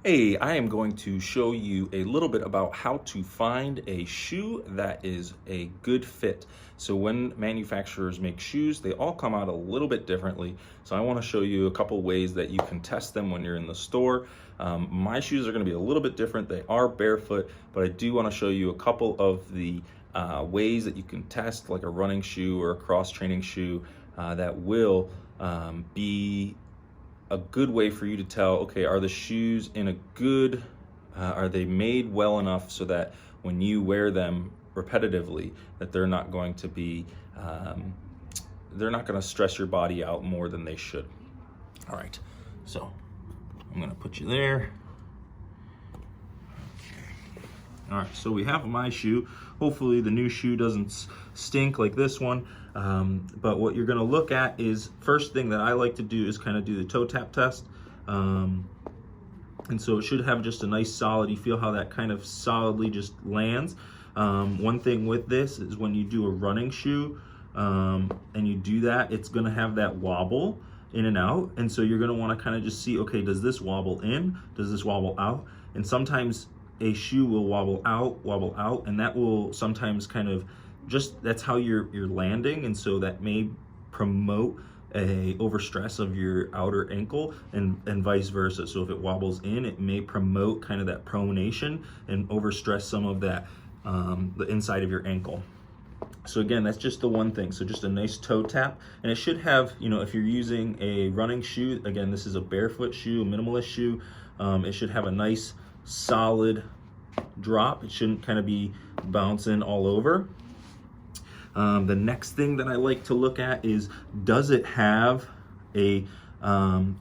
Hey, I am going to show you a little bit about how to find a shoe that is a good fit. So when manufacturers make shoes, they all come out a little bit differently. So I want to show you a couple ways that you can test them when you're in the store. My shoes are going to be a little bit different. They are barefoot, but I do want to show you a couple of the ways that you can test like a running shoe or a cross-training shoe that will be a good way for you to tell, okay, are the shoes in a good, are they made well enough so that when you wear them repetitively, that they're not going to be, they're not going to stress your body out more than they should. All right, so I'm going to put you there. All right, so we have my shoe. Hopefully the new shoe doesn't stink like this one. But what you're gonna look at is, first thing that I like to do is kind of do the toe tap test. And so it should have just a nice solid, you feel how that kind of solidly just lands. One thing with this is when you do a running shoe and you do that, it's gonna have that wobble in and out. And so you're gonna wanna kind of just see, okay, does this wobble in? Does this wobble out? And sometimes a shoe will wobble out, and that will sometimes kind of just, that's how you're landing, and so that may promote a overstress of your outer ankle and vice versa. So if it wobbles in, it may promote kind of that pronation and overstress some of that the inside of your ankle. So again, that's just the one thing. So just a nice toe tap, and it should have, you know, if you're using a running shoe, again, this is a barefoot shoe, a minimalist shoe, it should have a nice solid drop. It shouldn't kind of be bouncing all over. The next thing that I like to look at is, does it have a,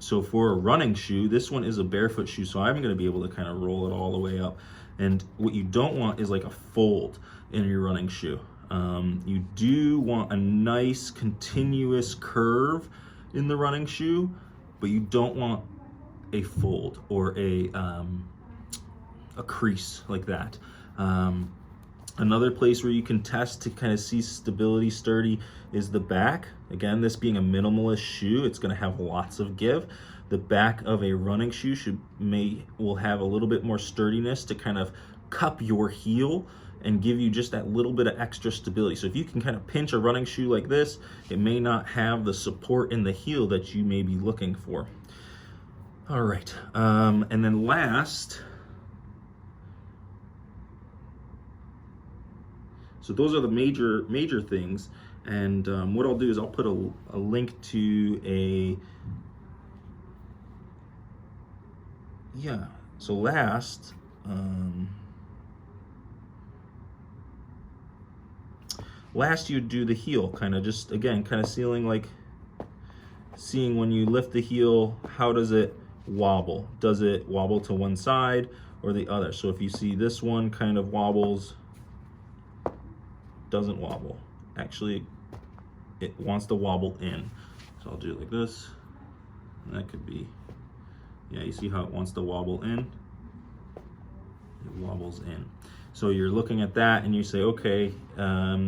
so for a running shoe, this one is a barefoot shoe, so I'm gonna be able to kind of roll it all the way up. And what you don't want is like a fold in your running shoe. You do want a nice continuous curve in the running shoe, but you don't want a fold or a crease like that. Another place where you can test to kind of see stability, sturdy, is the back. Again, this being a minimalist shoe, it's going to have lots of give. The back of a running shoe will have a little bit more sturdiness to kind of cup your heel and give you just that little bit of extra stability. So if you can kind of pinch a running shoe like this, it may not have the support in the heel that you may be looking for. All right, and then last, so those are the major things, and what I'll do is I'll put a link to a, yeah, so last, you do the heel, kind of just, again, kind of seeing when you lift the heel, how does it wobble? Does it wobble to one side or the other? So if you see this one kind of wobbles, doesn't wobble. Actually, it wants to wobble in. So I'll do it like this. And that could be, yeah, you see how it wants to wobble in? It wobbles in. So you're looking at that and you say, okay,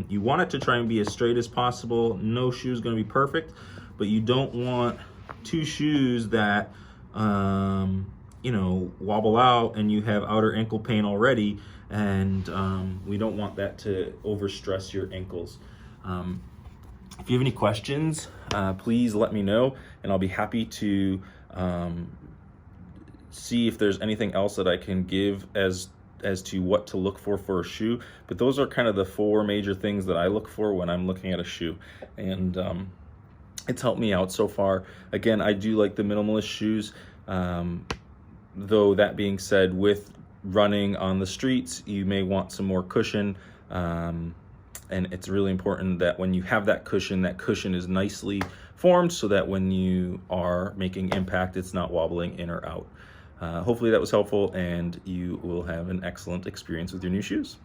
you want it to try and be as straight as possible. No shoe is going to be perfect, but you don't want two shoes that, you know, wobble out and you have outer ankle pain already, and we don't want that to overstress your ankles. If you have any questions, please let me know, and I'll be happy to see if there's anything else that I can give as to what to look for a shoe. But those are kind of the four major things that I look for when I'm looking at a shoe, and it's helped me out so far. Again, I do like the minimalist shoes, though that being said, with running on the streets, you may want some more cushion, and it's really important that when you have that cushion is nicely formed so that when you are making impact, it's not wobbling in or out. Hopefully that was helpful, and you will have an excellent experience with your new shoes.